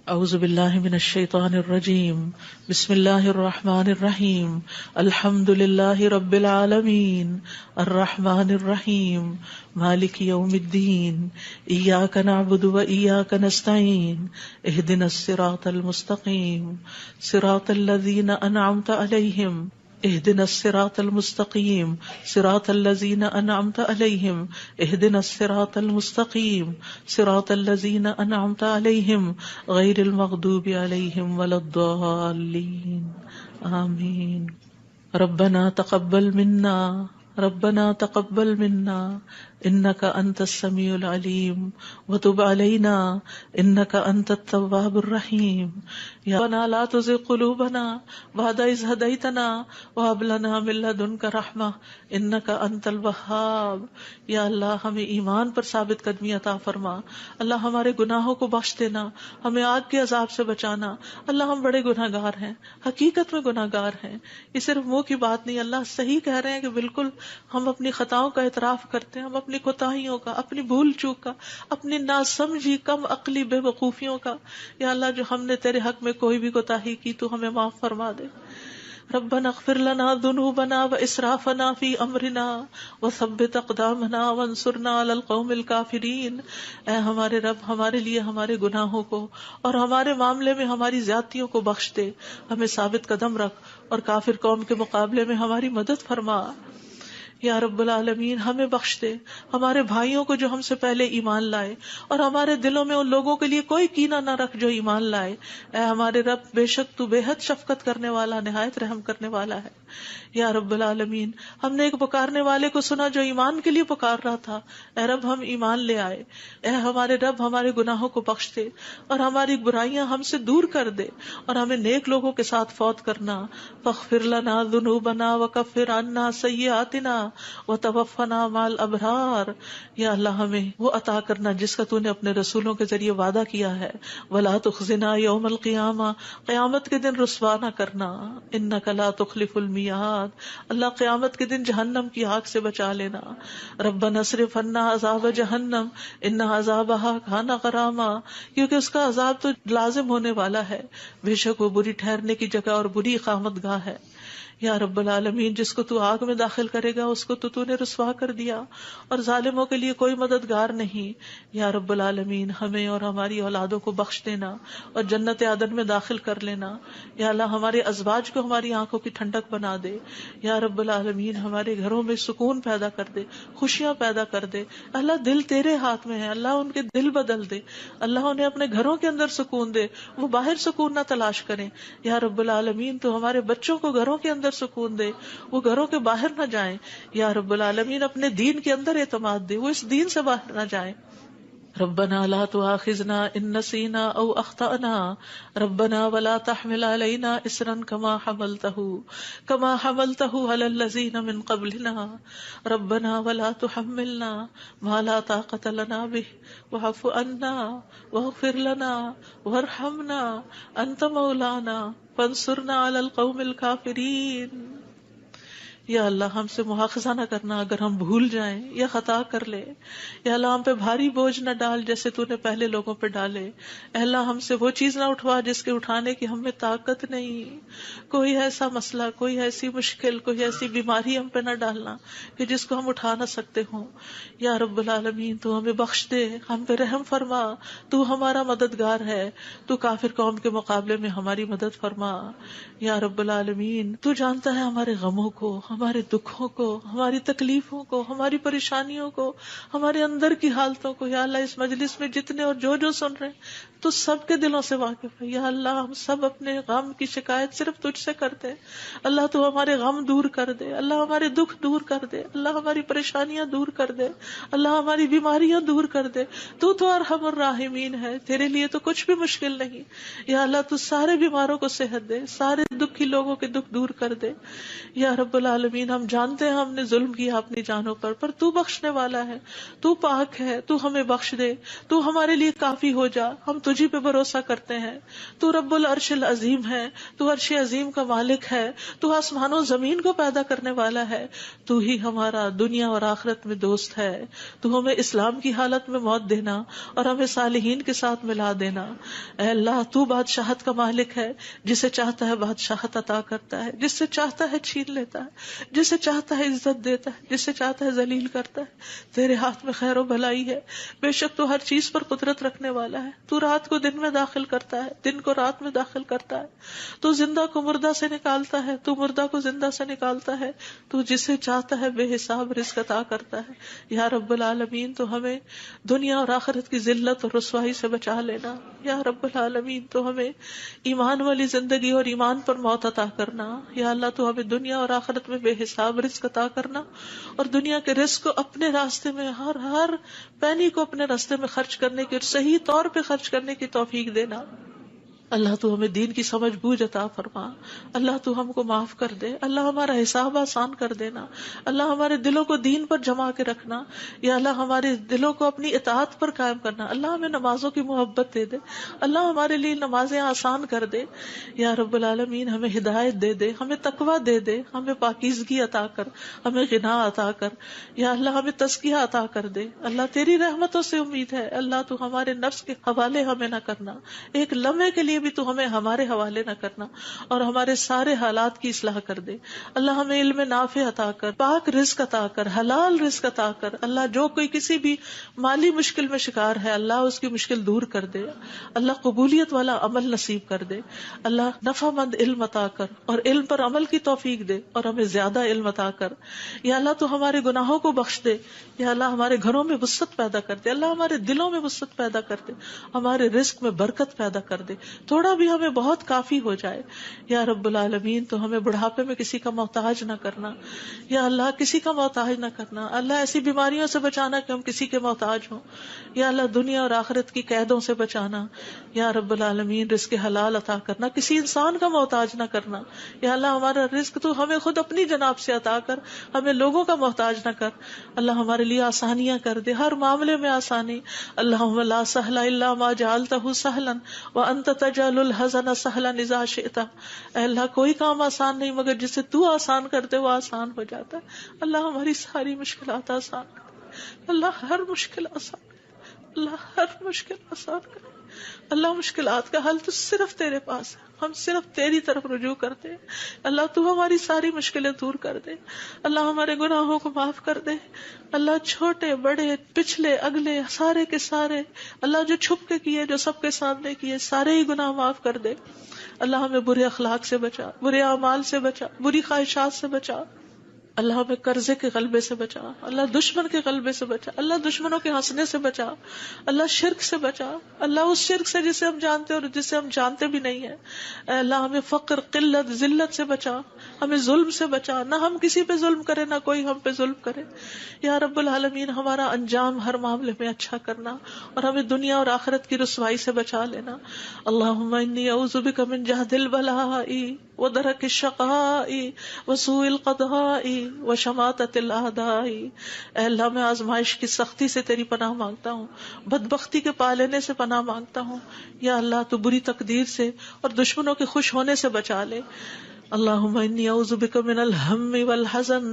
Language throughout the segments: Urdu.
اعوذ باللہ من الشیطان الرجیم بسم اللہ الرحمن الرحیم الحمد للہ رب العالمین الرحمن الرحیم مالک یوم الدین ایاک نعبد و ایاک نستعین اہدنا الصراط المستقیم صراط الذین انعمت علیہم اهدنا الصراط المستقیم صراط الذین انعمت علیہم اهدنا الصراط المستقیم صراط الذین انعمت علیہم غیر المغضوب علیہم ولا الضالین آمین۔ ربنا تقبل منا انك انت السميع العليم وتب علينا انك انت التواب الرحيم يا ربنا لا تزغ قلوبنا بعد إذ هديتنا وهب لنا من لدنك رحمة انك انت الوهاب۔ یا اللہ ہمیں ایمان پر ثابت قدمی عطا فرما، اللہ ہمارے گناہوں کو بخش دینا، ہمیں آگ کے عذاب سے بچانا۔ اللہ ہم بڑے گناہ گار ہیں، حقیقت میں گناہ گار ہیں، یہ صرف منہ کی بات نہیں، اللہ صحیح کہہ رہے ہیں کہ بالکل ہم اپنی خطاؤں کا اعتراف کرتے ہیں، ہم اپنی کوتاہیوں کا، اپنی بھول چوک کا، اپنی ناسمجھی کم عقلی بے وقوفیوں کا۔ یا اللہ جو ہم نے تیرے حق میں کوئی بھی کوتاہی کی تو ہمیں معاف فرما دے۔ ربنا اغفر لنا ذنوبنا واسرافنا في امرنا وثبت اقدامنا وانصرنا على القوم الكافرين۔ اے ہمارے رب، ہمارے لیے ہمارے گناہوں کو اور ہمارے معاملے میں ہماری زیادتیوں کو بخش دے، ہمیں ثابت قدم رکھ اور کافر قوم کے مقابلے میں ہماری مدد فرما۔ یا رب العالمین ہمیں بخش دے، ہمارے بھائیوں کو جو ہم سے پہلے ایمان لائے، اور ہمارے دلوں میں ان لوگوں کے لیے کوئی کینہ نہ رکھ جو ایمان لائے۔ اے ہمارے رب، بے شک تو بے حد شفقت کرنے والا، نہایت رحم کرنے والا ہے۔ یا رب العالمین ہم نے ایک پکارنے والے کو سنا جو ایمان کے لیے پکار رہا تھا، اے رب ہم ایمان لے آئے۔ اے ہمارے رب، ہمارے گناہوں کو بخش دے اور ہماری برائیاں ہم سے دور کر دے اور ہمیں نیک لوگوں کے ساتھ فوت کرنا۔ فاغفر لنا ذنوبنا وکفر عنا سیئاتنا وتوفنا مع الابرار۔ یا اللہ ہمیں وہ عطا کرنا جس کا تو نے اپنے رسولوں کے ذریعے وعدہ کیا ہے۔ ولا تخزنا یوم القیامہ، قیامت کے دن رسوا نہ کرنا۔ انک لا تخلف المیعاد، اللہ قیامت کے دن جہنم کی آگ سے بچا لینا۔ ربنا اصرف عنا عذاب جہنم ان عذابها کان غراما، کیونکہ اس کا عذاب تو لازم ہونے والا ہے، بے شک وہ بری ٹھہرنے کی جگہ اور بری اقامت گاہ ہے۔ یا رب العالمین جس کو تو آگ میں داخل کرے گا اس کو تو نے رسوا کر دیا، اور ظالموں کے لیے کوئی مددگار نہیں۔ یا رب العالمین ہمیں اور ہماری اولادوں کو بخش دینا اور جنت عدن میں داخل کر لینا۔ یا اللہ ہمارے ازواج کو ہماری آنکھوں کی ٹھنڈک بنا دے۔ یا رب العالمین ہمارے گھروں میں سکون پیدا کر دے، خوشیاں پیدا کر دے۔ اللہ دل تیرے ہاتھ میں ہے، اللہ ان کے دل بدل دے، اللہ انہیں اپنے گھروں کے اندر سکون دے، وہ باہر سکون نہ تلاش کریں۔ یا رب العالمین تو ہمارے بچوں کو گھروں کے اندر سکون دے، وہ گھروں کے باہر نہ جائیں۔ یا رب العالمین اپنے دین کے اندر اعتماد دے، وہ اس دین سے باہر نہ جائیں۔ ربنا لا تؤاخذنا ان نسينا او اخطأنا ربنا ولا تحمل علينا اصرا كما حملته على الذين من قبلنا ربنا ولا تحملنا ما لا طاقة لنا به واعف عنا واغفر لنا وارحمنا انت مولانا فانصرنا على القوم الكافرين۔ یا اللہ ہم سے مواخذہ نہ کرنا اگر ہم بھول جائیں یا خطا کر لے۔ یا اللہ ہم پہ بھاری بوجھ نہ ڈال جیسے تو نے پہلے لوگوں پہ ڈالے۔ اے اللہ ہم سے وہ چیز نہ اٹھوا جس کے اٹھانے کی ہم میں طاقت نہیں۔ کوئی ایسا مسئلہ، کوئی ایسی مشکل، کوئی ایسی بیماری ہم پہ نہ ڈالنا کہ جس کو ہم اٹھا نہ سکتے ہوں۔ یا رب العالمین تو ہمیں بخش دے، ہم پہ رحم فرما، تو ہمارا مددگار ہے، تو کافر قوم کے مقابلے میں ہماری مدد فرما۔ یا رب العالمین تو جانتا ہے ہمارے غموں کو، ہمارے دکھوں کو، ہماری تکلیفوں کو، ہماری پریشانیوں کو، ہمارے اندر کی حالتوں کو۔ یا اللہ اس مجلس میں جتنے اور جو سن رہے ہیں تو سب کے دلوں سے واقف ہے۔ یا اللہ ہم سب اپنے غم کی شکایت صرف تجھ سے کرتے ہیں۔ اللہ تو ہمارے غم دور کر دے، اللہ ہمارے دکھ دور کر دے، اللہ ہماری پریشانیاں دور کر دے، اللہ ہماری بیماریاں دور کر دے۔ تو ارحم الراحمین ہے، تیرے لیے تو کچھ بھی مشکل نہیں۔ یا اللہ تو سارے بیماروں کو صحت دے، سارے دکھی لوگوں کے دکھ دور کر دے۔ یا رب العالمین العالمین ہم جانتے ہیں ہم نے ظلم کیا اپنی جانوں پر تو بخشنے والا ہے، تو پاک ہے، تو ہمیں بخش دے، تو ہمارے لیے کافی ہو جا، ہم تجھی پہ بھروسہ کرتے ہیں، تو رب العرش العظیم ہے، تو عرش عظیم کا مالک ہے، تو آسمان و زمین کو پیدا کرنے والا ہے، تو ہی ہمارا دنیا اور آخرت میں دوست ہے، تو ہمیں اسلام کی حالت میں موت دینا اور ہمیں صالحین کے ساتھ ملا دینا۔ اے اللہ تو بادشاہت کا مالک ہے، جسے چاہتا ہے بادشاہت عطا کرتا ہے، جس سے چاہتا ہے چھین لیتا ہے، جسے چاہتا ہے عزت دیتا ہے، جسے چاہتا ہے ذلیل کرتا ہے۔ تیرے ہاتھ میں خیر و بھلائی ہے، بے شک تو ہر چیز پر قدرت رکھنے والا ہے، تو رات کو دن میں داخل کرتا ہے، دن کو رات میں داخل کرتا ہے، تو زندہ کو مردہ سے نکالتا ہے، تو مردہ کو زندہ سے نکالتا ہے، تو جسے چاہتا ہے بے حساب رزق عطا کرتا ہے۔ یا رب العالمین تو ہمیں دنیا اور آخرت کی ذلت اور رسوائی سے بچا لینا۔ یا رب العالمین تو ہمیں ایمان والی زندگی اور ایمان پر موت عطا کرنا۔ یا اللہ تو ہمیں دنیا اور آخرت میں بے حساب رزق عطا کرنا، اور دنیا کے رزق کو اپنے راستے میں ہر پینی کو اپنے راستے میں خرچ کرنے کی اور صحیح طور پہ خرچ کرنے کی توفیق دینا۔ اللہ تو ہمیں دین کی سمجھ بوجھ عطا فرما، اللہ تو ہم کو معاف کر دے، اللہ ہمارا حساب آسان کر دینا، اللہ ہمارے دلوں کو دین پر جما کے رکھنا، یا اللہ ہمارے دلوں کو اپنی اطاعت پر قائم کرنا، اللہ ہمیں نمازوں کی محبت دے دے، اللہ ہمارے لیے نمازیں آسان کر دے، یا رب العالمین ہمیں ہدایت دے دے، ہمیں تقویٰ دے دے، ہمیں پاکیزگی عطا کر، ہمیں غنا عطا کر، یا اللہ ہمیں تزکیہ عطا کر دے۔ اللہ تیری رحمتوں سے امید ہے، اللہ تو ہمارے نفس کے حوالے ہمیں نہ کرنا، ایک لمحے کے لیے بھی تو ہمیں ہمارے حوالے نہ کرنا، اور ہمارے سارے حالات کی اصلاح کر دے۔ اللہ ہمیں علم نافع عطا کر، پاک رزق عطا کر، حلال رزق عطا کر۔ اللہ جو کوئی کسی بھی مالی مشکل میں شکار ہے، اللہ اس کی مشکل دور کر دے، اللہ قبولیت والا عمل نصیب کر دے، اللہ نفع مند علم عطا کر اور علم پر عمل کی توفیق دے، اور ہمیں زیادہ علم عطا کر۔ یا اللہ تو ہمارے گناہوں کو بخش دے، یا اللہ ہمارے گھروں میں وسعت پیدا کر دے، اللہ ہمارے دلوں میں وسعت پیدا کر دے، ہمارے رزق میں برکت پیدا کر دے، تھوڑا بھی ہمیں بہت کافی ہو جائے۔ یا رب العالمین تو ہمیں بڑھاپے میں کسی کا محتاج نہ کرنا، یا اللہ کسی کا محتاج نہ کرنا، اللہ ایسی بیماریوں سے بچانا کہ ہم کسی کے محتاج ہوں، یا اللہ دنیا اور آخرت کی قیدوں سے بچانا، یا رب العالمین رزق حلال عطا کرنا، کسی انسان کا محتاج نہ کرنا، یا اللہ ہمارا رزق تو ہمیں خود اپنی جناب سے عطا کر، ہمیں لوگوں کا محتاج نہ کر، اللہ ہمارے لیے آسانیاں کر دے، ہر معاملے میں آسانی۔ اللہم لا سہل الا ما جعلتہ سہلا وانت تجعل الحزن سہلا اذا شئت۔ اے اللہ کوئی کام آسان نہیں مگر جسے تو آسان کرتے وہ آسان ہو جاتا ہے۔ اللہ ہماری ساری مشکلات آسان کر، اللہ ہر مشکل آسان کر، اللہ ہر مشکل آسان کر۔ اللہ مشکلات کا حل تو صرف تیرے پاس ہے، ہم صرف تیری طرف رجوع کرتے ہیں۔ اللہ تو ہماری ساری مشکلیں دور کر دے، اللہ ہمارے گناہوں کو معاف کر دے، اللہ چھوٹے بڑے پچھلے اگلے سارے کے سارے، اللہ جو چھپ کے کیے جو سب کے سامنے کیے سارے ہی گناہ معاف کر دے۔ اللہ ہمیں برے اخلاق سے بچا، برے اعمال سے بچا، بری خواہشات سے بچا، اللہ ہمیں قرضے کے غلبے سے بچا، اللہ دشمن کے غلبے سے بچا، اللہ دشمنوں کے ہنسنے سے بچا، اللہ شرک سے بچا، اللہ اس شرک سے جسے ہم جانتے اور جسے ہم جانتے بھی نہیں ہیں، اے اللہ ہمیں فقر قلت ذلت سے بچا، ہمیں ظلم سے بچا، نہ ہم کسی پہ ظلم کرے نہ کوئی ہم پہ ظلم کرے۔ یا رب العالمین ہمارا انجام ہر معاملے میں اچھا کرنا، اور ہمیں دنیا اور آخرت کی رسوائی سے بچا لینا۔ اللہم انی اعوذ بک من جہد البلاء ودرک الشقاء وسوء القضاء وشماتۃ الاعداء۔ اے اللہ میں آزمائش کی سختی سے تیری پناہ مانگتا ہوں، بدبختی کے پا لینے سے پناہ مانگتا ہوں، یا اللہ تو بری تقدیر سے اور دشمنوں کے خوش ہونے سے بچا لے۔ اللہم انی اعوذ بک من الہم والحزن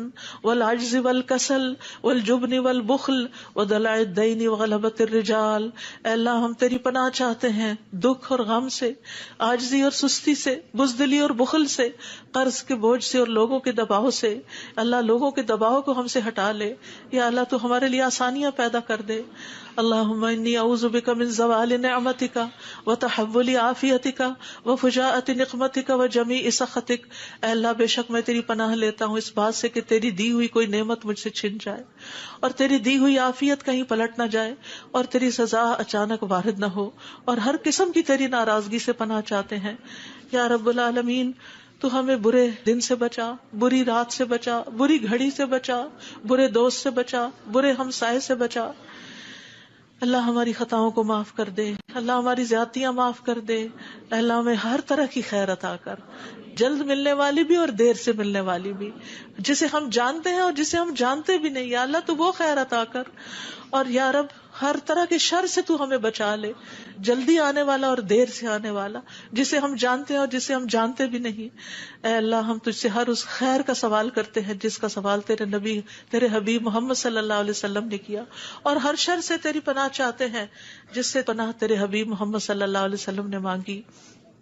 والعجز والکسل والجبن والبخل ودلع الدین وغلبۃ الرجال۔ اے اللہ ہم تیری پناہ چاہتے ہیں دکھ اور غم سے، عاجزی اور سستی سے، بزدلی اور بخل سے، قرض کے بوجھ سے اور لوگوں کے دباؤ سے۔ اللہ لوگوں کے دباؤ کو ہم سے ہٹا لے، یا اللہ تو ہمارے لیے آسانیاں پیدا کر دے۔ اللہم انی اعوذ بک من زوال نعمتک وتحول عافیتک وفجاءۃ نقمتک وجمیع سخطک۔ اے اللہ بے شک میں تیری پناہ لیتا ہوں اس بات سے کہ تیری دی ہوئی کوئی نعمت مجھ سے چھن جائے، اور تیری دی ہوئی عافیت کہیں پلٹ نہ جائے، اور تیری سزا اچانک وارد نہ ہو، اور ہر قسم کی تیری ناراضگی سے پناہ چاہتے ہیں۔ یا رب العالمین تو ہمیں برے دن سے بچا، بری رات سے بچا، بری گھڑی سے بچا، برے دوست سے بچا، برے ہمسائے سے بچا، اللہ ہماری خطاؤں کو معاف کر دے، اللہ ہماری زیادتیاں معاف کر دے، اللہ ہمیں ہر طرح کی خیر عطا کر، جلد ملنے والی بھی اور دیر سے ملنے والی بھی، جسے ہم جانتے ہیں اور جسے ہم جانتے بھی نہیں، یا اللہ تو وہ خیر عطا کر، اور یا رب ہر طرح کے شر سے تو ہمیں بچا لے، جلدی آنے والا اور دیر سے آنے والا، جسے ہم جانتے ہیں اور جسے ہم جانتے بھی نہیں۔ اے اللہ ہم تجھ سے ہر اس خیر کا سوال کرتے ہیں جس کا سوال تیرے نبی، تیرے حبیب محمد صلی اللہ علیہ وسلم نے کیا، اور ہر شر سے تیری پناہ چاہتے ہیں جس سے پناہ تیرے حبیب محمد صلی اللہ علیہ وسلم نے مانگی۔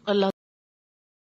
اللہ